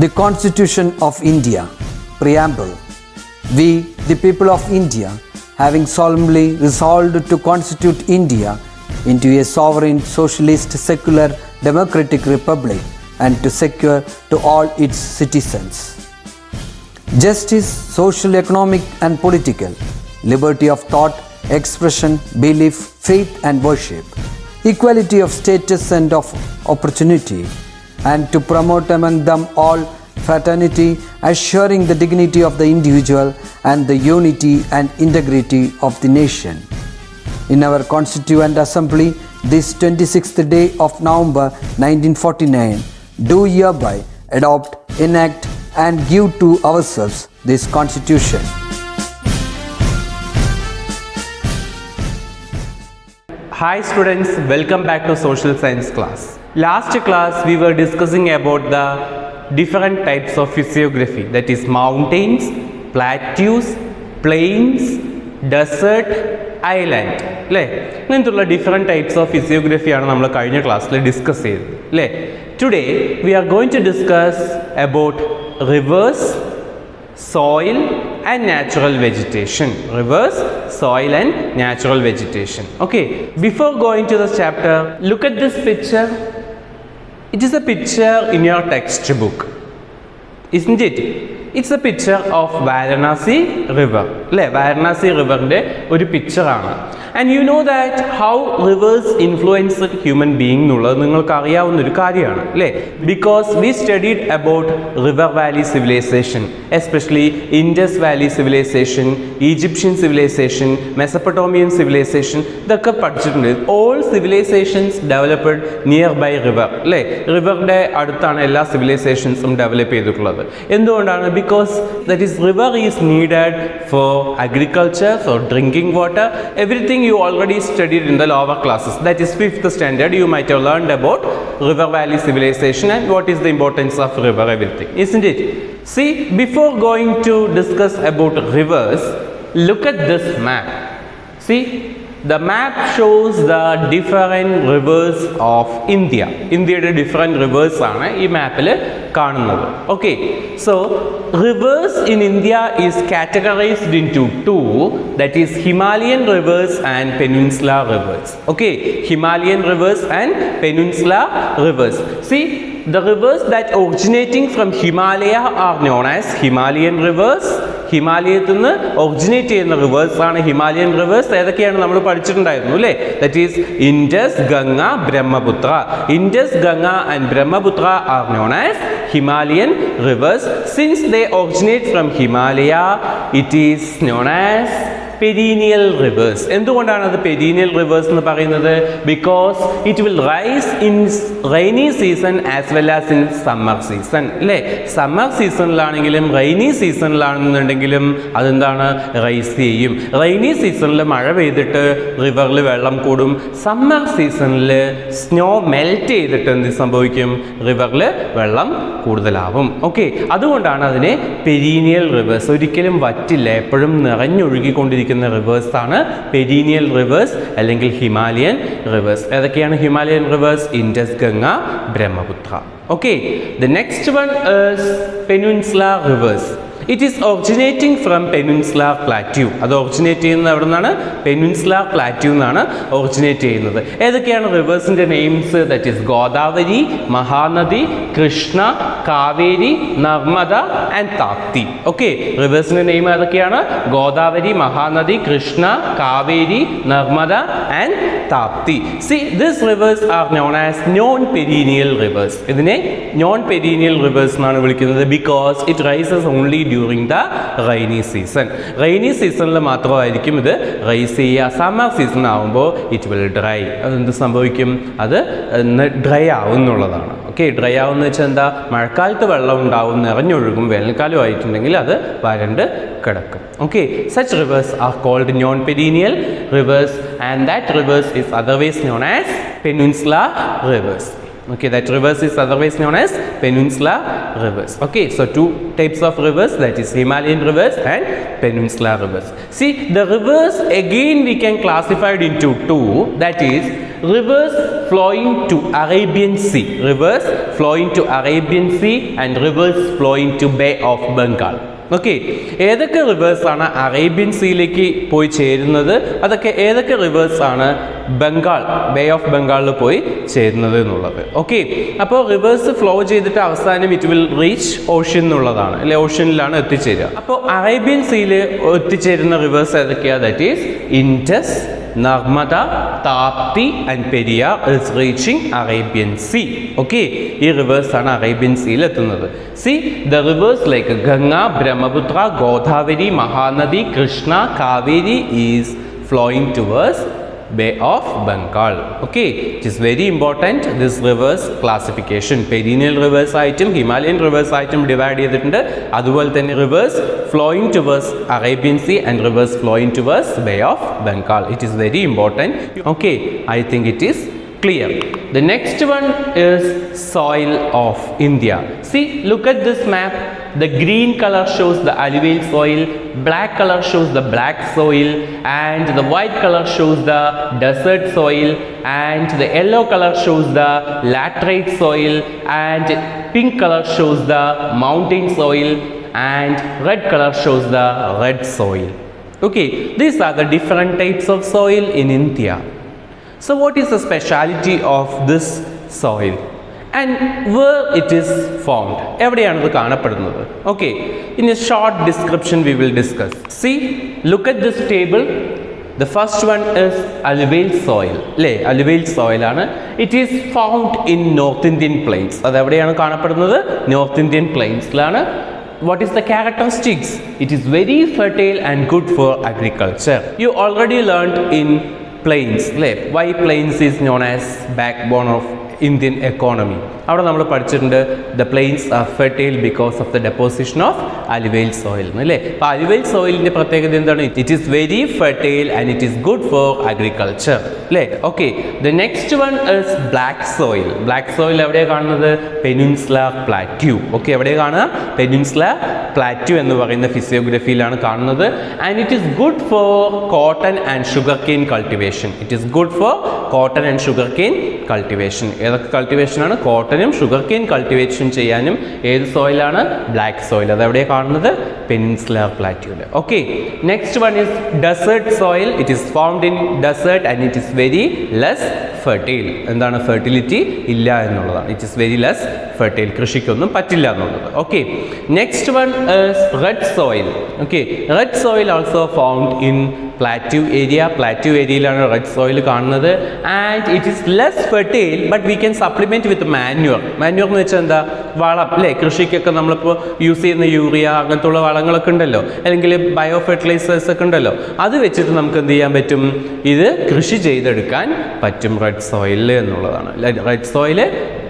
The Constitution of India, Preamble. We, the people of India, having solemnly resolved to constitute India into a sovereign, socialist, secular, democratic republic and to secure to all its citizens justice, social, economic and political, liberty of thought, expression, belief, faith and worship, equality of status and of opportunity, and to promote among them all fraternity, assuring the dignity of the individual and the unity and integrity of the nation. In our Constituent Assembly, this 26th day of November 1949, do hereby adopt, enact and give to ourselves this Constitution. Hi students, welcome back to social science class. Last class we were discussing about the different types of physiography, that is mountains, plateaus, plains, desert, island. ഇങ്ങനത്തുള്ള different types of physiography ആണ് നമ്മൾ കഴിഞ്ഞ ക്ലാസ്സിൽ discuss ചെയ്തത് അല്ലേ. Today we are going to discuss about rivers, soil and natural vegetation. Rivers, soil and natural vegetation. Okay, before going to the chapter, look at this picture. It is a picture in your textbook, isn't it? It's a picture of Varanasi river. Varanasi river inde oru picture aanu. And you know that how rivers influence human being nullathu ningalku ariyavunna oru karyana alle, because we studied about river valley civilization, especially Indus Valley civilization, Egyptian civilization, Mesopotamian civilization. Idokka padichittunde. All civilizations developed nearby river alle, river inde aduthana ella civilizations develop cheyidittulladu. Endondana? Because that is river is needed for agriculture, for drinking water, everything you already studied in the lower classes, that is 5th standard. You might have learned about river valley civilization and what is the importance of river, everything, isn't it? See, before going to discuss about rivers, look at this map. See, the map shows the different rivers of India. India's different rivers ആണ് ഈ മാപ്പിൽ കാണുന്നത്. Okay, so rivers in India is categorized into two, that is Himalayan rivers and peninsular rivers. Okay, Himalayan rivers and peninsular rivers. See, the rivers that originating from Himalaya are known as Himalayan rivers. ഹിമാലയത്തിൽ നിന്ന് originate ചെയ്യുന്ന reverse ആണ് Himalayan rivers. ഏതൊക്കെയാണ് നമ്മൾ പഠിച്ചിട്ടുണ്ടായിരുന്നു അല്ലേ? That is Indus, Ganga, Brahmaputra. Indus, Ganga and Brahmaputra are known as Himalayan rivers. Since they originate from Himalaya, it is known as perennial rivers. എന്തുകൊണ്ടാണ് അത് perennial rivers എന്ന് പറയുന്നത്? Because it will rise in rainy season as well as in summer season അല്ലേ. Summer സീസണിലാണെങ്കിലും rainy സീസണിലാണെന്നുണ്ടെങ്കിലും അതെന്താണ്, rice ചെയ്യും. Rainy സീസണിൽ മഴ പെയ്തിട്ട് റിവറിൽ വെള്ളം കൂടും. സമ്മർ സീസണിൽ സ്നോ മെൽറ്റ് ചെയ്തിട്ട് എന്ത് സംഭവിക്കും, റിവറിൽ വെള്ളം കൂടുതലാവും. ഓക്കെ, അതുകൊണ്ടാണ് അതിനെ പെരീനിയൽ റിവേഴ്സ്, ഒരിക്കലും വറ്റില്ല, എപ്പോഴും നിറഞ്ഞൊഴുകിക്കൊണ്ടിരിക്കും റിവേഴ്സ് ആണ് പെരീനിയൽ റിവേഴ്സ് അല്ലെങ്കിൽ ഹിമാലയൻ റിവേഴ്സ്. ഏതൊക്കെയാണ് Himalayan rivers? Indus, Ganga, Brahmaputra. Okay, the next one is peninsular rivers. It is originating from Peninsular Plateau. അത് ഒറിജിനേറ്റ് ചെയ്യുന്നത് എവിടെ നിന്നാണ്? പെനിൻസുലാർ പ്ലാറ്റ്യൂ എന്നാണ് ഒറിജിനേറ്റ് ചെയ്യുന്നത്. ഏതൊക്കെയാണ് റിവേഴ്സിൻ്റെ names? That is Godavari, Mahanadi, Krishna, Kaveri, Narmada and Tapti. Okay, റിവേഴ്സിൻ്റെ നെയിം ഏതൊക്കെയാണ്? Godavari, Mahanadi, Krishna, Kaveri, Narmada and Tapti. See, this rivers are known as non perennial reverse. ഇതിനെ നോൺ പെരീനിയൽ റിവേഴ്സ് എന്നാണ് വിളിക്കുന്നത്. Because it rises only during the rainy season. Rainy സീസണിൽ മാത്രമായിരിക്കും ഇത് റൈസ് ചെയ്യുക. സമ്മർ സീസൺ ആകുമ്പോൾ ഇറ്റ് വിൽ ഡ്രൈ. അതെന്ത് സംഭവിക്കും? അത് ഡ്രൈ ആവും എന്നുള്ളതാണ്. ഓക്കെ, ഡ്രൈ ആവുമെന്ന് വെച്ചാൽ എന്താ? മഴക്കാലത്ത് വെള്ളം ഉണ്ടാവും, നിറഞ്ഞൊഴുകും. വേനൽക്കാലം ആയിട്ടുണ്ടെങ്കിൽ അത് വരണ്ട് കിടക്കും. Okay, such rivers are called non perennial rivers and that rivers is otherwise known as peninsular rivers. Okay, that rivers is otherwise known as peninsular rivers. Okay, so two types of rivers, that is Himalayan rivers and peninsular rivers. See, the rivers again we can classify it into two, that is rivers flowing to Arabian Sea, rivers flowing to Arabian Sea and rivers flowing to Bay of Bengal. Okay, ഏതൊക്കെ റിവേഴ്സാണ് Arabian സീയിലേക്ക് പോയി ചേരുന്നത്, അതൊക്കെ ഏതൊക്കെ റിവേഴ്സാണ് Bengal, bay of ബംഗാളിൽ പോയി ചേരുന്നത് എന്നുള്ളത്. Okay, അപ്പോൾ റിവേഴ്സ് ഫ്ലോ ചെയ്തിട്ട് അവസാനം ഇറ്റ് വിൽ റീച്ച് ഓഷ്യൻ എന്നുള്ളതാണ്, അല്ലെ ഓഷ്യനിലാണ് എത്തിച്ചേരുക. അപ്പോൾ അറേബ്യൻ സീയിൽ എത്തിച്ചേരുന്ന റിവേഴ്സ് ഏതൊക്കെയാണ്? That is Indus, Narmada, Tapti and Periyar is reaching Arabian Sea. Okay, these rivers are Arabian Sea. See, the rivers like Ganga, Brahmaputra, Godavari, Mahanadi, Krishna, Kaveri is flowing towards Bay of Bengal. Okay, it is very important, this rivers classification. Perennial rivers item, Himalayan rivers item divide ചെയ്തിട്ടുണ്ട്. അതുപോലെ തന്നെ rivers flowing towards Arabian Sea and rivers flowing towards Bay of Bengal. It is very important. Okay, I think it is clear. The next one is soil of India. See, look at this map. The green color shows the alluvial soil, black color shows the black soil, and the white color shows the desert soil, and the yellow color shows the laterite soil, and pink color shows the mountain soil, and red color shows the red soil. Okay, these are the different types of soil in India. So what is the speciality of this soil and where it is found? എവിടെയാണ് ഇത് കാണപ്പെടുന്നത്? Okay, in a short description we will discuss. See, look at this table. The first one is alluvial soil. അല്ലേ, alluvial soil ആണ്. It is found in North Indian plains. അത് എവിടെയാണ് കാണപ്പെടുന്നത്? North Indian plains-ലാണ്. What is the characteristics? It is very fertile and good for agriculture. You already learned in plains, why plains is known as backbone of Indian economy. അവിടെ നമ്മൾ പഠിച്ചിട്ടുണ്ട് the plains are fertile because of the deposition of alluvial soil. അല്ലേ, അപ്പോൾ alluvial soilന്റെ പ്രത്യേകത എന്താണ്? It is very fertile and it is good for agriculture. അല്ലേ, okay. The next one is black soil. Black soil എവിടെയാണ് കാണുന്നത്? Peninsular Plateau. Okay, എവിടെയാണ് കാണുക? Peninsular Plateau എന്ന് പറയുന്ന ഫിസിയോഗ്രഫിയിലാണ് കാണുന്നത്. And it is good for cotton and sugarcane cultivation. It is good for cotton and sugarcane cultivation. ഏതൊക്കെ cultivation ആണ്? കോട്ടനും ഷുഗർ കെയിൻ കൾട്ടിവേഷൻ ചെയ്യാനും ഏത് സോയിലാണ്? Black soil. അതെവിടെയാണ് കാണുന്നത്? പെനിൻസുലർ പ്ലാറ്റ്യൂവിൽ. Okay, next one is desert soil. It is found in desert and it is very less fertile. എന്താണ്? Fertility ഇല്ല എന്നുള്ളതാണ്. It is very less fertile, കൃഷിക്കൊന്നും പറ്റില്ല എന്നുള്ളത്. Okay, next one is red soil. Okay, red soil also found in plateau area. Plateau ഏരിയയിലാണ് red soil കാണുന്നത്. And it is less fertile but we can supplement with manure. Manure എന്ന് വെച്ചാൽ എന്താ? വളം. അല്ലേ, കൃഷിക്കൊക്കെ നമ്മളിപ്പോൾ യൂസ് ചെയ്യുന്ന യൂറിയ അങ്ങനത്തുള്ള വളങ്ങളൊക്കെ ഉണ്ടല്ലോ, അല്ലെങ്കിൽ ബയോ ഫെർട്ടിലൈസേഴ്സ് ഒക്കെ ഉണ്ടല്ലോ, അത് വെച്ചിട്ട് നമുക്ക് എന്ത് ചെയ്യാൻ പറ്റും? ഇത് കൃഷി ചെയ്തെടുക്കാൻ പറ്റും റെഡ് സോയിലിൽ എന്നുള്ളതാണ്. റെഡ് സോയിൽ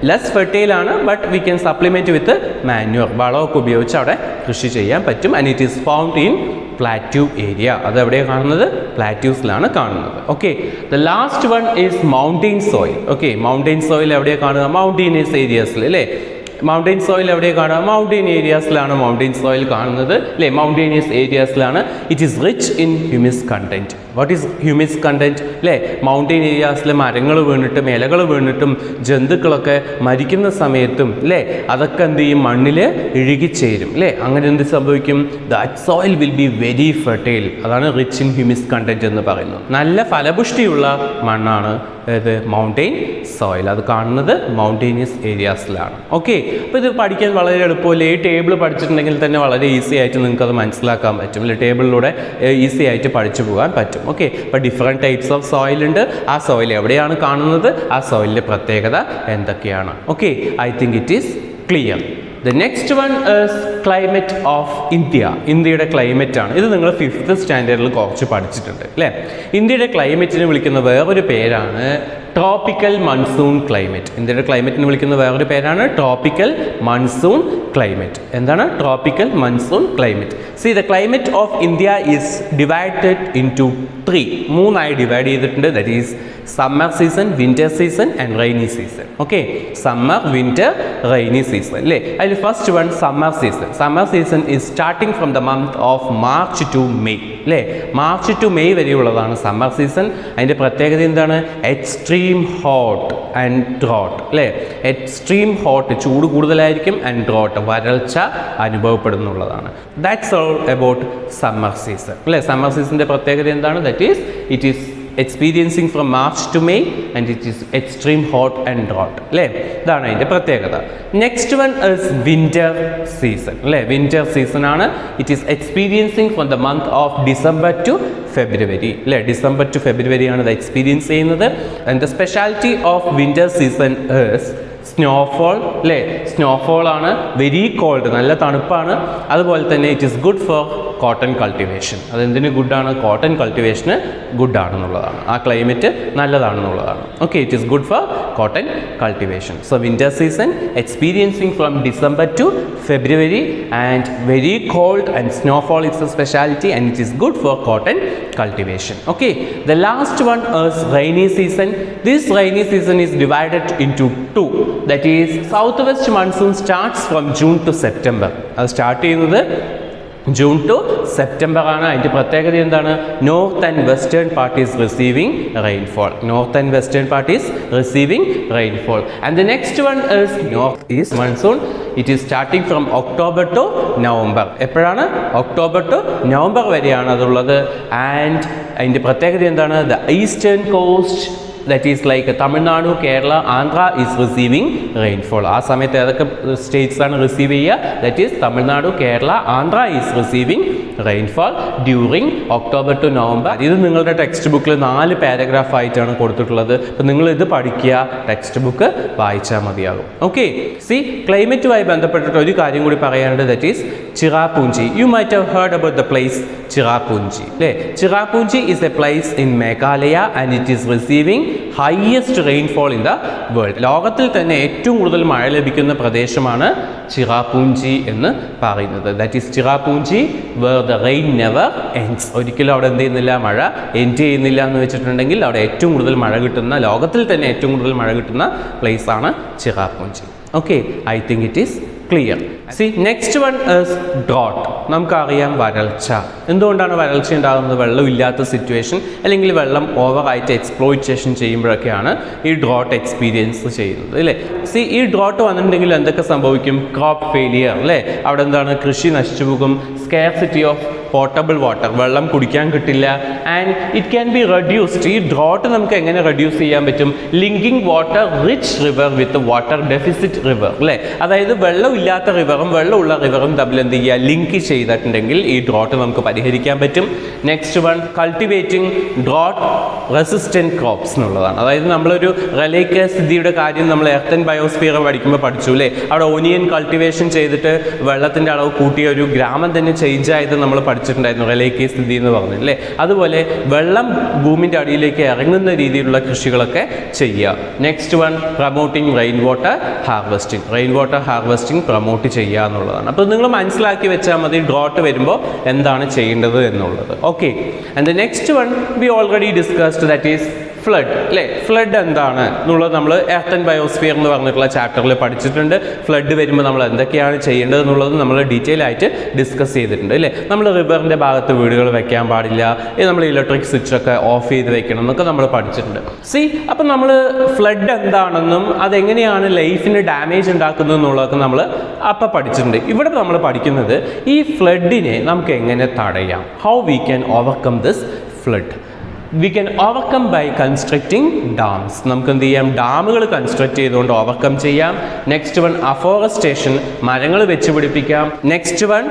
ലെസ് ഫെർട്ടൈൽ ആണ് but we can supplement with manure. വളമൊക്കെ ഉപയോഗിച്ച് അവിടെ കൃഷി ചെയ്യാൻ പറ്റും. And it is found in plateau area. അത് എവിടെയാണ് കാണുന്നത്? പ്ലാറ്റ്യൂസിലാണ് കാണുന്നത്. Okay, the last one is mountain soil. Okay, mountain soil എവിടെയാണ് കാണുക? മൗണ്ടെയിനിയസ് ഏരിയാസിൽ. അല്ലേ, മൗണ്ടെയിൻ സോയിൽ എവിടെയാണ് കാണുക? മൗണ്ടെയിൻ ഏരിയാസിലാണ് മൗണ്ടെയിൻ സോയിൽ കാണുന്നത്. അല്ലേ, മൗണ്ടെയിനിയസ് ഏരിയാസിലാണ്. It is rich in humus content. What is humus content? അല്ലേ, മൗണ്ടെയിൻ ഏരിയാസിൽ മരങ്ങൾ വീണിട്ടും ഇലകൾ വീണിട്ടും ജന്തുക്കളൊക്കെ മരിക്കുന്ന സമയത്തും അല്ലേ അതൊക്കെ എന്ത് ചെയ്യും? മണ്ണിൽ ഇഴുകിച്ചേരും. അല്ലേ, അങ്ങനെ എന്ത് സംഭവിക്കും? That soil will be very fertile. അതാണ് റിച്ച് ഇൻ ഹ്യൂമിസ് കണ്ടന്റ് എന്ന് പറയുന്നത്. നല്ല ഫലപുഷ്ടിയുള്ള മണ്ണാണ് ഏത്? Mountain soil. അത് കാണുന്നത് മൗണ്ടെയിനിയസ് ഏരിയാസിലാണ്. ഓക്കെ, അപ്പോൾ ഇത് പഠിക്കാൻ വളരെ എളുപ്പമല്ലേ? ഈ ടേബിൾ പഠിച്ചിട്ടുണ്ടെങ്കിൽ തന്നെ വളരെ ഈസി ആയിട്ട് നിങ്ങൾക്ക് അത് മനസ്സിലാക്കാൻ പറ്റും. അല്ലെ, ടേബിളിലൂടെ ഈസി ആയിട്ട് പഠിച്ചു പോകാൻ പറ്റും. ഓക്കെ, അപ്പോൾ ഡിഫറെൻറ്റ് ടൈപ്സ് ഓഫ് സോയിൽ ഉണ്ട്. ആ സോയിൽ എവിടെയാണ് കാണുന്നത്? ആ സോയിലിൻ്റെ പ്രത്യേകത എന്തൊക്കെയാണ്? Okay, I think it is clear. The next one is climate of India. ഇന്ത്യയുടെ ക്ലൈമറ്റ് ആണ്. ഇത് നിങ്ങൾ 5th സ്റ്റാൻഡേർഡിൽ കുറച്ച് പഠിച്ചിട്ടുണ്ട് അല്ലേ? ഇന്ത്യയുടെ ക്ലൈമറ്റിനെ വിളിക്കുന്ന വേറൊരു പേരാണ് ട്രോപ്പിക്കൽ മൺസൂൺ ക്ലൈമറ്റ്. ഇന്ത്യയുടെ ക്ലൈമറ്റിനെ വിളിക്കുന്ന വേറൊരു പേരാണ് ട്രോപ്പിക്കൽ മൺസൂൺ climate. എന്താണ് tropical monsoon climate. See, the climate of India is divided into മൂന്നായി ഡിവൈഡ് ചെയ്തിട്ടുണ്ട്. That is summer season, winter season and rainy season. Okay, summer, winter, rainy season അല്ലേ. അതിൽ first one summer season. Summer season is starting from the month of March to May അല്ലേ. March to May വരെയുള്ളതാണ് summer season. അതിൻ്റെ പ്രത്യേകത എന്താണ്? Extreme hot and drought അല്ലേ. Extreme hot, ചൂട് കൂടുതലായിരിക്കും, ആൻഡ് ഡ്രോട്ട്, വരൾച്ച അനുഭവപ്പെടുന്നുള്ളതാണ്. That's all about summer season അല്ലേ. സമ്മർ സീസണിൻ്റെ പ്രത്യേകത എന്താണ്? That is it is experiencing from March to May and it is extreme hot and drought അല്ലേ. ഇതാണ് അതിൻ്റെ പ്രത്യേകത. Next one is winter season അല്ലേ. വിന്റർ സീസൺ ആണ്. It is experiencing from the month of December to February അല്ലേ. December to February ആണ് ഇത് experience ചെയ്യുന്നത്. And the speciality of winter season is snowfall അല്ലേ. സ്നോഫോൾ ആണ്. വെരി കോൾഡ്, നല്ല തണുപ്പാണ്. അതുപോലെ തന്നെ it is good for cotton cultivation. അതെന്തിന് ഗുഡാണ്? കോട്ടൺ കൾട്ടിവേഷന് ഗുഡാണെന്നുള്ളതാണ്. ആ ക്ലൈമറ്റ് നല്ലതാണെന്നുള്ളതാണ്. Okay, it is good for cotton cultivation. So winter season experiencing from December to February and very cold and snowfall it's A speciality and it is good for cotton cultivation. Okay, the last one is rainy season. This rainy season is divided into two. That is, southwest monsoon starts from June to September. അത് start ചെയ്യുന്നത് June to September ആണ്. അതിൻ്റെ പ്രത്യേകത എന്താണ്? North and western part is receiving rainfall. North and western part is receiving rainfall. And the next one is north east monsoon. It is starting from October to November. എപ്പോഴാണ്? October to November വരെയാണ് അതുള്ളത്. And അതിൻ്റെ പ്രത്യേകത എന്താണ്? The eastern coast, that is like Tamil Nadu, Kerala, Andhra is receiving rainfall. ആ സമയത്ത് ഏതൊക്കെ States ആണ് റിസീവ് ചെയ്യുക? That is Tamil Nadu, Kerala, Andhra is receiving rainfall during October to November. ഇത് നിങ്ങളുടെ ടെക്സ്റ്റ് ബുക്കിൽ 4 പാരഗ്രാഫ് ആയിട്ടാണ് കൊടുത്തിട്ടുള്ളത്. അപ്പോൾ നിങ്ങൾ ഇത് പഠിക്കുക, ടെക്സ്റ്റ് ബുക്ക് വായിച്ചാൽ മതിയാകും. ഓക്കെ, സി ക്ലൈമറ്റുമായി ബന്ധപ്പെട്ടിട്ട് ഒരു കാര്യം കൂടി പറയാനുണ്ട്. That is Cherrapunji. You might have heard about the place Cherrapunji അല്ലേ. Cherrapunji is a place in Meghalaya and it is receiving highest rainfall in the world. ലോകത്തിൽ തന്നെ ഏറ്റവും കൂടുതൽ മഴ ലഭിക്കുന്ന പ്രദേശമാണ് ചിറാപൂഞ്ചി എന്ന് പറയുന്നത്. That is Cherrapunji where the rain never ends. ഒരിക്കലും അവിടെ എന്ത് ചെയ്യുന്നില്ല? മഴ എൻഡ് ചെയ്യുന്നില്ല എന്ന് വെച്ചിട്ടുണ്ടെങ്കിൽ അവിടെ ഏറ്റവും കൂടുതൽ മഴ കിട്ടുന്ന, ലോകത്തിൽ തന്നെ ഏറ്റവും കൂടുതൽ മഴ കിട്ടുന്ന പ്ലേസ് ആണ് Cherrapunji. Okay, I think it is clear. See next one is drought. നമുക്കറിയാം വരൾച്ച. എന്തുകൊണ്ടാണ് വരൾച്ച ഉണ്ടാകുന്നത്? വെള്ളമില്ലാത്ത സിറ്റുവേഷൻ അല്ലെങ്കിൽ വെള്ളം ഓവറായിട്ട് എക്സ്പ്ലോയിറ്റേഷൻ ചെയ്യുമ്പോഴൊക്കെയാണ് ഈ ഡ്രോട്ട് എക്സ്പീരിയൻസ് ചെയ്യുന്നത് അല്ലേ. സി ഈ ഡ്രോട്ട് വന്നിട്ടുണ്ടെങ്കിൽ എന്തൊക്കെ സംഭവിക്കും? ക്രോപ്പ് ഫെയിലിയർ അല്ലേ. അവിടെ എന്താണ്? കൃഷി നശിച്ചു പോകും. സ്കാർസിറ്റി ഓഫ് പോർട്ടബിൾ വാട്ടർ, വെള്ളം കുടിക്കാൻ കിട്ടില്ല. And it can be reduced. ഈ ഡ്രോട്ട് നമുക്ക് എങ്ങനെ റെഡ്യൂസ് ചെയ്യാൻ പറ്റും? Linking water rich river with water deficit river അല്ലേ. അതായത് വെള്ളമില്ലാത്ത റിവറും വെള്ളമുള്ള റിവറും തമ്മിൽ എന്ത് ചെയ്യുക? ലിങ്ക് ചെയ്തിട്ടുണ്ടെങ്കിൽ ഈ ഡ്രോട്ട് നമുക്ക് പരിഹരിക്കാൻ പറ്റും. Next one cultivating drought resistant crops എന്നുള്ളതാണ്. അതായത് നമ്മളൊരു റെലേക്ക സ്ഥിതിയുടെ കാര്യം നമ്മൾ എർത്ത് ആൻഡ് ബയോസ്ഫിയർ പഠിക്കുമ്പോൾ പഠിച്ചു അല്ലേ. അവിടെ ഓനിയൻ കൾട്ടിവേഷൻ ചെയ്തിട്ട് വെള്ളത്തിൻ്റെ അളവ് കൂട്ടിയ ഒരു ഗ്രാമം തന്നെ ചേഞ്ച് ആയത് നമ്മൾ പഠിച്ചിട്ടുണ്ടായിരുന്നു, റെലേക്ക സ്ഥിതി എന്ന് പറഞ്ഞു അല്ലേ. അതുപോലെ വെള്ളം ഭൂമിൻ്റെ അടിയിലേക്ക് ഇറങ്ങുന്ന രീതിയിലുള്ള കൃഷികളൊക്കെ ചെയ്യുക. Next one promoting rain water harvesting. Rain water harvesting promote ചെയ്യുക എന്നുള്ളതാണ്. അപ്പോൾ നിങ്ങൾ മനസ്സിലാക്കി വെച്ചാൽ മതി ഡ്രോട്ട് വരുമ്പോൾ എന്താണ് ചെയ്യേണ്ടത് എന്നുള്ളത്. Okay, and the next one we already discussed, that is flood അല്ലേ. ഫ്ലഡ് എന്താണ് എന്നുള്ളത് നമ്മൾ എർത്ത് ആൻഡ് ബയോസ്ഫിയർ എന്ന് പറഞ്ഞിട്ടുള്ള ചാപ്റ്ററിൽ പഠിച്ചിട്ടുണ്ട്. ഫ്ലഡ് വരുമ്പോൾ നമ്മൾ എന്തൊക്കെയാണ് ചെയ്യേണ്ടത് എന്നുള്ളത് നമ്മൾ ഡീറ്റെയിൽ ആയിട്ട് ഡിസ്കസ് ചെയ്തിട്ടുണ്ട് അല്ലേ. നമ്മൾ റിവറിൻ്റെ ഭാഗത്ത് വീടുകൾ വെക്കാൻ പാടില്ല, നമ്മൾ ഇലക്ട്രിക് സ്വിച്ചൊക്കെ ഓഫ് ചെയ്ത് വെക്കണം എന്നൊക്കെ നമ്മൾ പഠിച്ചിട്ടുണ്ട്. സി അപ്പം നമ്മൾ ഫ്ലഡ് എന്താണെന്നും അതെങ്ങനെയാണ് ലൈഫിന് ഡാമേജ് ഉണ്ടാക്കുന്നത് എന്നുള്ളതൊക്കെ നമ്മൾ അപ്പം പഠിച്ചിട്ടുണ്ട്. ഇവിടെ നമ്മൾ പഠിക്കുന്നത് ഈ ഫ്ലഡിനെ നമുക്ക് എങ്ങനെ തടയാം. How we can overcome this flood. We can overcome by constructing dams. നമുക്ക് എന്ത് ചെയ്യാം? ഡാമുകൾ കൺസ്ട്രക്ട് ചെയ്തുകൊണ്ട് ഓവർകം ചെയ്യാം. നെക്സ്റ്റ് വൺ അഫോറസ്റ്റേഷൻ, മരങ്ങൾ വെച്ച് പിടിപ്പിക്കാം. Next one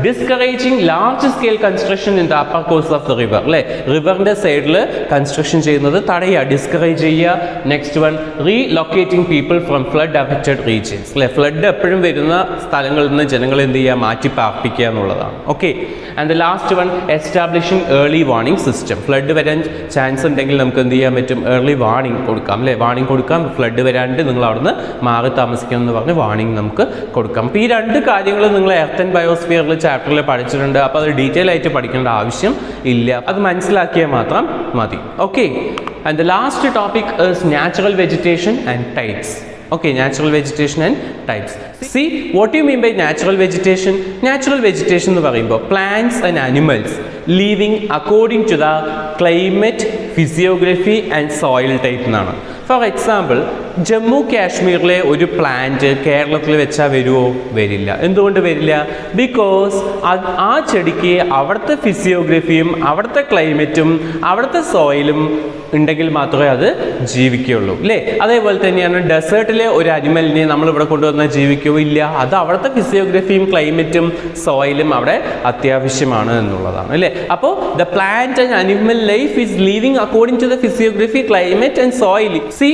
discouraging large scale construction in the upper course of the river അല്ലേ. റിവറിൻ്റെ സൈഡിൽ കൺസ്ട്രക്ഷൻ ചെയ്യുന്നത് തടയുക, ഡിസ്കറേജ് ചെയ്യുക. Next one relocating people from flood affected regions അല്ലേ. ഫ്ലഡ് എപ്പോഴും വരുന്ന സ്ഥലങ്ങളിൽ നിന്ന് ജനങ്ങളെ എന്ത് ചെയ്യുക? മാറ്റി പാർപ്പിക്കുക എന്നുള്ളതാണ്. Okay, and the last one establishing early warning system. Flood വരാൻ ചാൻസ് ഉണ്ടെങ്കിൽ നമുക്ക് എന്ത് ചെയ്യാൻ പറ്റും, ഏർലി വാർണിംഗ് കൊടുക്കാം അല്ലേ, വാർണിംഗ് കൊടുക്കാം, ഫ്ലഡ് വരാണ്ട് നിങ്ങൾ അവിടുന്ന് മാറി താമസിക്കണം എന്ന് പറഞ്ഞ് വാർണിംഗ് നമുക്ക് കൊടുക്കാം. അപ്പോൾ ഈ രണ്ട് കാര്യങ്ങൾ നിങ്ങൾ എർത്ത് ആൻഡ് ബയോസ്ഫിയറിൽ ചാപ്റ്ററിൽ പഠിച്ചിട്ടുണ്ട്. അപ്പോൾ അത് ഡീറ്റെയിൽ ആയിട്ട് പഠിക്കേണ്ട ആവശ്യം ഇല്ല, അത് മനസ്സിലാക്കിയാൽ മാത്രം മതി. Okay, and the last topic is natural vegetation and types. Okay, natural vegetation and types. See, what do you mean by natural vegetation? Natural vegetation എന്ന് പറയുമ്പോൾ plants and animals living according to the climate, physiography and soil type എന്നാണ്. For example, Jammu കാശ്മീരിലെ ഒരു plant കേരളത്തിൽ വെച്ചാൽ വരുമോ? വരില്ല. എന്തുകൊണ്ട് വരില്ല? ബിക്കോസ് ആ ചെടിക്ക് അവിടുത്തെ ഫിസിയോഗ്രഫിയും അവിടുത്തെ ക്ലൈമറ്റും അവിടുത്തെ സോയിലും ഉണ്ടെങ്കിൽ മാത്രമേ അത് ജീവിക്കുകയുള്ളൂ അല്ലേ. അതേപോലെ തന്നെയാണ് ഡെസേർട്ടിലെ ഒരു അനിമലിനെ നമ്മളിവിടെ കൊണ്ടുവന്നാൽ ജീവിക്കുകയോ ഇല്ല. അത് അവിടുത്തെ ഫിസിയോഗ്രഫിയും ക്ലൈമറ്റും സോയിലും അവിടെ അത്യാവശ്യമാണ് എന്നുള്ളതാണ് അല്ലേ. അപ്പോൾ the plant and animal life is living according to the physiography, climate and soil. See,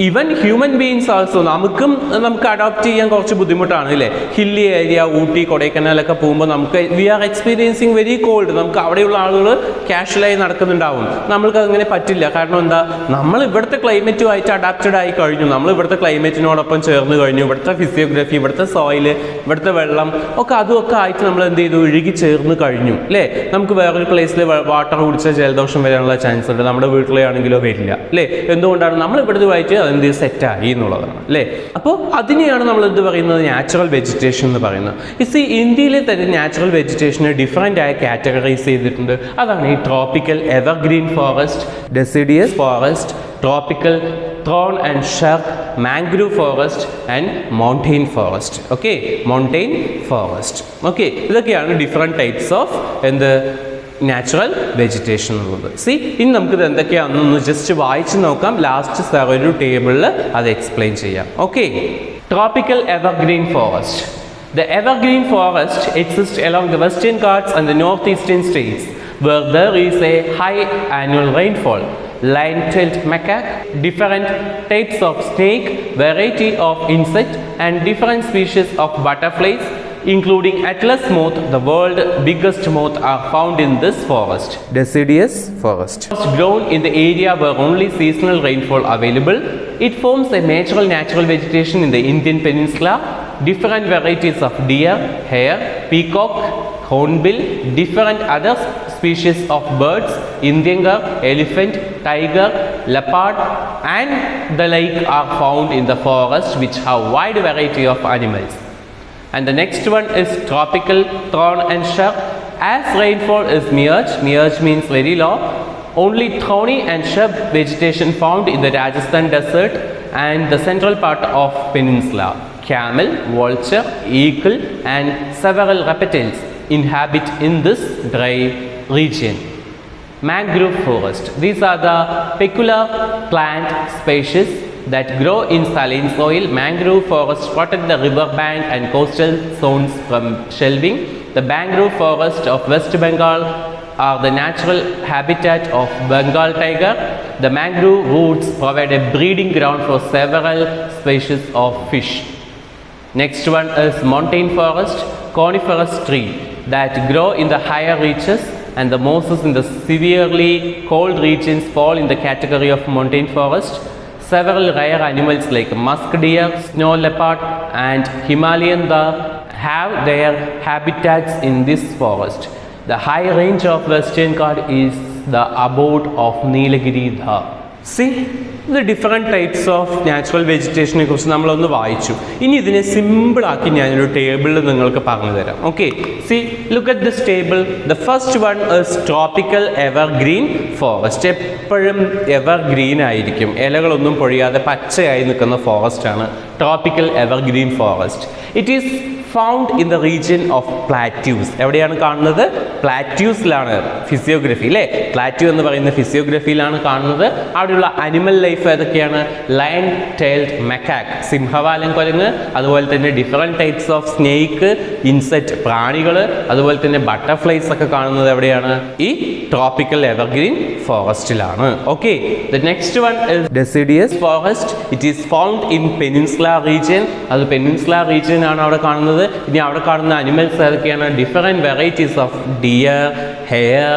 even human beings also നമുക്ക് അഡോപ്റ്റ് ചെയ്യാൻ കുറച്ച് ബുദ്ധിമുട്ടാണ് അല്ലേ. ഹില്ലി ഏരിയ, ഊട്ടി, കൊടൈക്കനാലൊക്കെ പോകുമ്പോൾ നമുക്ക് we are experiencing very cold. നമുക്ക് അവിടെയുള്ള ആളുകൾ കാഷ്വലായി നടക്കുന്നുണ്ടാവും. നമ്മൾക്ക് അങ്ങനെ പറ്റില്ല. കാരണം എന്താ, നമ്മൾ ഇവിടുത്തെ ക്ലൈമറ്റുമായിട്ട് അഡാപ്റ്റഡ് ആയി കഴിഞ്ഞു, നമ്മൾ ഇവിടുത്തെ ക്ലൈമറ്റിനോടൊപ്പം ചേർന്ന് കഴിഞ്ഞു. ഇവിടുത്തെ ഫിസിയോഗ്രഫി, ഇവിടുത്തെ സോയിൽ, ഇവിടുത്തെ വെള്ളം ഒക്കെ അതുമൊക്കെ ആയിട്ട് നമ്മൾ എന്ത് ചെയ്തു, ഇഴുകി ചേർന്ന് കഴിഞ്ഞു അല്ലേ. നമുക്ക് വേറൊരു പ്ലേസിൽ വാട്ടർ കുടിച്ചാൽ ജലദോഷം വരാനുള്ള ചാൻസ് ഉണ്ട്, നമ്മുടെ വീട്ടിലാണെങ്കിലോ വരില്ല അല്ലേ. എന്തുകൊണ്ടാണ്? നമ്മൾ ഇവിടുത്തെ വായിട്ട് അതെന്ത് സെറ്റായി എന്നുള്ളതാണ് അല്ലേ. അപ്പോൾ അതിനെയാണ് നമ്മൾ എന്ത് പറയുന്നത്, നാച്ചുറൽ വെജിറ്റേഷൻ എന്ന് പറയുന്നത്. ഈ ഇന്ത്യയിലെ തന്നെ നാച്ചുറൽ വെജിറ്റേഷനെ ഡിഫറെൻ്റ് ആയ കാറ്റഗറൈസ് ചെയ്തിട്ടുണ്ട്. അതാണ് ഈ tropical evergreen forest, deciduous forest, tropical thorn and shrub, mangrove forest and mountain forest. Okay, mountain forest. Okay, ഇതൊക്കെയാണ് ഡിഫറെൻറ്റ് ടൈപ്സ് ഓഫ് എന്ത് നാച്ചുറൽ വെജിറ്റേഷൻ എന്നുള്ളത്. സി, ഇനി നമുക്കിത് എന്തൊക്കെയാണെന്നൊന്ന് ജസ്റ്റ് വായിച്ച് നോക്കാം. ലാസ്റ്റ് സാർ ഒരു ടേബിളിൽ അത് എക്സ്പ്ലെയിൻ ചെയ്യാം. Okay, tropical evergreen forest. The evergreen forest exists along the western Ghats and the northeastern states where there is a high annual rainfall. Line-tailed macaque, different types of snake, variety of insect and different species of butterflies including Atlas moth, the world's biggest moth, are found in this forest. Deciduous forest. Grown in the area where only seasonal rainfall available, it forms a natural vegetation in the Indian peninsula. Different varieties of deer, hare, peacock, hornbill, different other species of birds, Indian giraffe, elephant, tiger, leopard and the like are found in the forest, which have wide variety of animals. And the next one is tropical thorn and shrub. As rainfall is merge means very low, only thorny and shrub vegetation found in the Rajasthan desert and the central part of peninsula. Camel, vulture, eagle and several reptiles inhabit in this dry region. Mangrove forest. These are the peculiar plant species that grow in saline soil. Mangrove forests protect the river bank and coastal zones from shelving. The mangrove forest of West Bengal are the natural habitat of Bengal tiger. The mangrove roots provide a breeding ground for several species of fish. Next one is mountain forest, coniferous tree that grow in the higher reaches, and the mosses in the severely cold regions fall in the category of mountain forest. Several rare animals like musk deer, snow leopard and Himalayan deer have their habitats in this forest. The high range of Western Ghats is the abode of Nilagiri deer. See, the different types of natural vegetation കുറിച്ച് നമ്മളൊന്ന് വായിച്ചു. ഇനി ഇതിനെ simple ആക്കി ഞാനൊരു ടേബിളിൽ നിങ്ങൾക്ക് പറഞ്ഞു തരാം. Okay, C, look at this table. The first one is tropical evergreen forest. എപ്പോഴും എവർഗ്രീൻ ആയിരിക്കും, ഇലകളൊന്നും പൊഴിയാതെ പച്ചയായി നിൽക്കുന്ന ഫോറസ്റ്റ് ആണ് tropical evergreen forest. It is found in the region of plateaus. എവിടെയാണ് കാണുന്നത്? പ്ലാറ്റ്യൂസിലാണ്. ഫിസിയോഗ്രഫി അല്ലേ, പ്ലാറ്റ്യൂ എന്ന് പറയുന്ന ഫിസിയോഗ്രഫിയിലാണ് കാണുന്നത്. അവിടെയുള്ള അനിമൽ ലൈഫ് ഏതൊക്കെയാണ്? ലയൺ ടൈൽഡ് മെക്കാക്ക്, സിംഹവാലൻ കുരങ്ങ്, അതുപോലെ തന്നെ different types of snake, insect പ്രാണികൾ, അതുപോലെ തന്നെ ബട്ടർഫ്ലൈസ് ഒക്കെ കാണുന്നത് എവിടെയാണ്? ഈ ട്രോപ്പിക്കൽ എവർഗ്രീൻ ഫോറസ്റ്റിലാണ്. Okay, the next one is deciduous forest. It is found in peninsula region. അത് പെനിൻസുല റീജിയൻ ആണ് അവിടെ കാണുന്നത്. ഇനി അവിടെ കാണുന്ന അനിമൽസ് ഏതൊക്കെയാണ്? Different varieties of deer, hare,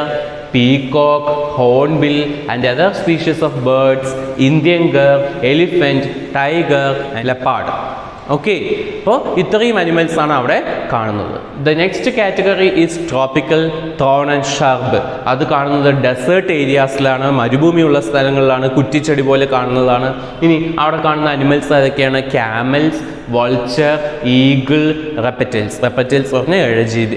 peacock, hornbill and other species of birds, Indian girl, elephant, tiger and leopard. Okay, അപ്പോൾ ഇത്രയും അനിമൽസ് ആണ് അവിടെ കാണുന്നത്. The next category is tropical thorn and shrub. അത് കാണുന്നത് ഡെസേർട്ട് ഏരിയാസിലാണ്, മരുഭൂമിയുള്ള സ്ഥലങ്ങളിലാണ്, കുറ്റിച്ചെടി പോലെ കാണുന്നതാണ്. ഇനി അവിടെ കാണുന്ന അനിമൽസ് ഏതൊക്കെയാണ്? Camels, vulture, eagle, reptiles. Reptiles പറഞ്ഞാൽ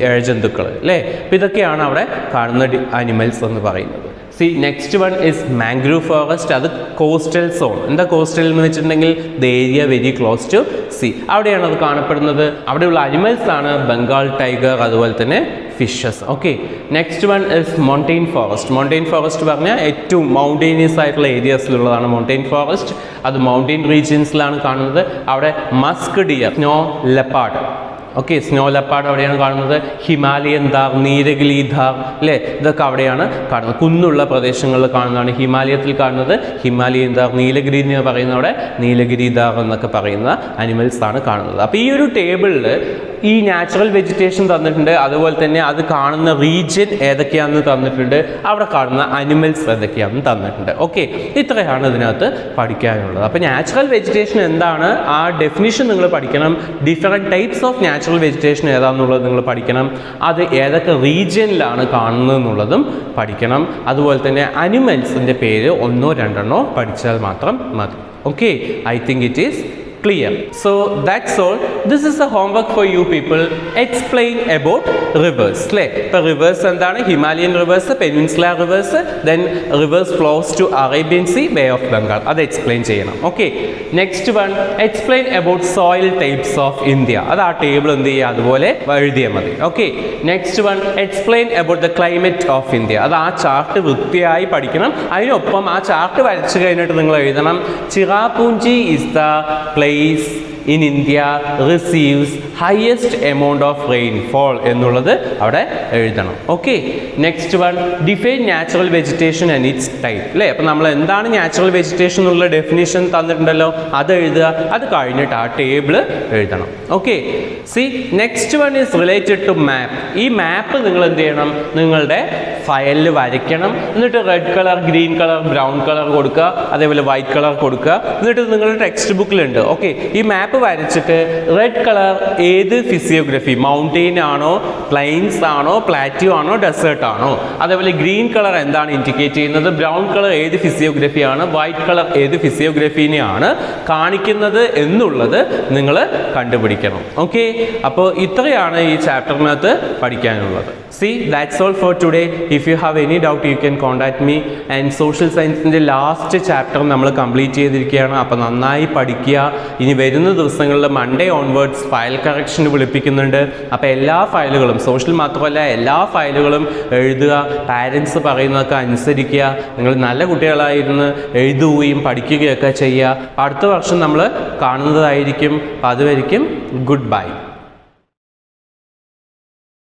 ഇഴജന്തുക്കൾ അല്ലേ. അപ്പോൾ ഇതൊക്കെയാണ് അവിടെ കാണുന്ന അനിമൽസ് എന്ന് പറയുന്നത്. See, next one is mangrove forest. അത് കോസ്റ്റൽ സോൺ. എന്താ കോസ്റ്റൽ എന്ന് വെച്ചിട്ടുണ്ടെങ്കിൽ the area very close to sea. അവിടെയാണ് അത് കാണപ്പെടുന്നത്. അവിടെയുള്ള അനിമൽസ് ആണ് ബംഗാൾ ടൈഗർ, അതുപോലെ തന്നെ fishes. Okay, next one is mountain forest. Mountain forest പറഞ്ഞാൽ ഏറ്റവും മൗണ്ടെയിനിയസ് ആയിട്ടുള്ള ഏരിയാസിലുള്ളതാണ് മൗണ്ടെയിൻ ഫോറസ്റ്റ്. അത് മൗണ്ടെയിൻ റീജിയൻസിലാണ് കാണുന്നത്. അവിടെ musk deer, snow leopard. Okay, snow leopard അവിടെയാണ് കാണുന്നത്. ഹിമാലയൻ ധാർ, നീലഗിരി ധാർ അല്ലേ, ഇതൊക്കെ അവിടെയാണ് കാണുന്നത്. കുന്നുള്ള പ്രദേശങ്ങളിൽ കാണുന്നതാണ് ഹിമാലയത്തിൽ കാണുന്നത് ഹിമാലയൻ ധാർ. നീലഗിരി എന്ന് പറയുന്ന അവിടെ നീലഗിരി ധാർ എന്നൊക്കെ പറയുന്ന അനിമൽസ് ആണ് കാണുന്നത്. അപ്പോൾ ഈ ഒരു ടേബിളിൽ ഈ നാച്ചുറൽ വെജിറ്റേഷൻ തന്നിട്ടുണ്ട്, അതുപോലെ തന്നെ അത് കാണുന്ന റീജിയൻ ഏതൊക്കെയാണെന്ന് തന്നിട്ടുണ്ട്, അവിടെ കാണുന്ന അനിമൽസ് ഏതൊക്കെയാണെന്ന് തന്നിട്ടുണ്ട്. ഓക്കെ, ഇത്രയാണ് ഇതിനകത്ത് പഠിക്കാനുള്ളത്. അപ്പോൾ നാച്ചുറൽ വെജിറ്റേഷൻ എന്താണ്, ആ ഡെഫിനിഷൻ നിങ്ങൾ പഠിക്കണം. Different types of natural vegetation ഏതാണെന്നുള്ളത് നിങ്ങൾ പഠിക്കണം. അത് ഏതൊക്കെ റീജിയനിലാണ് കാണുന്നത് എന്നുള്ളതും പഠിക്കണം. അതുപോലെ തന്നെ അനിമൽസിൻ്റെ പേര് 1-2 പഠിച്ചാൽ മാത്രം മതി. Okay, I think it is clear. So that's all. This is a homework for you people. Explain about rivers. So rivers endana Himalayan rivers, Peninsula rivers, then rivers flows to Arabian Sea, Bay of Bengal. That explain cheyanam. Okay, next one, explain about soil types of India. That aa table endu cheya adupole ezhudhiya madi. Okay, next one, explain about the climate of India. That aa chart vrithiyayi padikkanam. Adinoppam aa chart varachu kayinittu ningal ezhudanam Cherrapunji is the place in India receives highest amount of rainfall എന്നുള്ളത് അവിടെ എഴുതണം. Okay, next one, define natural vegetation and its type അല്ലേ. അപ്പം നമ്മൾ എന്താണ് natural vegetation എന്നുള്ള definition തന്നിട്ടുണ്ടല്ലോ, അത് എഴുതുക. അത് കഴിഞ്ഞിട്ട് ആ ടേബിൾ എഴുതണം. Okay, see next one is related to map. ഈ മാപ്പ് നിങ്ങൾ എന്ത് ചെയ്യണം, നിങ്ങളുടെ ഫയലിൽ വരയ്ക്കണം. എന്നിട്ട് red colour, green colour, brown colour കൊടുക്കുക, അതേപോലെ വൈറ്റ് കളർ കൊടുക്കുക. എന്നിട്ട് നിങ്ങളുടെ ടെക്സ്റ്റ് ബുക്കിലുണ്ട്. ഓക്കെ, ഈ മാപ്പ് വരച്ചിട്ട് റെഡ് കളർ ഏത് ഫിസിയോഗ്രഫി, മൗണ്ടെയിൻ ആണോ, പ്ലെയിൻസ് ആണോ, പ്ലാറ്റ്യൂ ആണോ, ഡെസേർട്ട് ആണോ, അതേപോലെ ഗ്രീൻ കളർ എന്താണ് ഇൻഡിക്കേറ്റ് ചെയ്യുന്നത്, ബ്രൗൺ കളർ ഏത് ഫിസിയോഗ്രഫിയാണ്, വൈറ്റ് കളർ ഏത് ഫിസിയോഗ്രഫീനെയാണ് കാണിക്കുന്നത് എന്നുള്ളത് നിങ്ങൾ കണ്ടുപിടിക്കണം. ഓക്കെ, അപ്പോൾ ഇത്രയാണ് ഈ ചാപ്റ്ററിനകത്ത് പഠിക്കാനുള്ളത്. See, that's all for today. If you have any doubt, you can contact me. And social science last chapter നമ്മൾ കംപ്ലീറ്റ് ചെയ്തിരിക്കുകയാണ്. അപ്പോൾ നന്നായി പഠിക്കുക. ഇനി വരുന്ന ദിവസങ്ങളിൽ മൺഡേ ഓൺവേർഡ്സ് ഫയൽ കറക്ഷൻ വിളിപ്പിക്കുന്നുണ്ട്. അപ്പോൾ എല്ലാ ഫയലുകളും, സോഷ്യൽ മാത്രമല്ല എല്ലാ ഫയലുകളും എഴുതുക. പാരൻസ് പറയുന്നതൊക്കെ അനുസരിക്കുക. നിങ്ങൾ നല്ല കുട്ടികളായിരുന്ന് എഴുതുകയും പഠിക്കുകയൊക്കെ ചെയ്യുക. അടുത്ത വർഷം നമ്മൾ കാണുന്നതായിരിക്കും. അതുവരെയും ഗുഡ് ബൈ.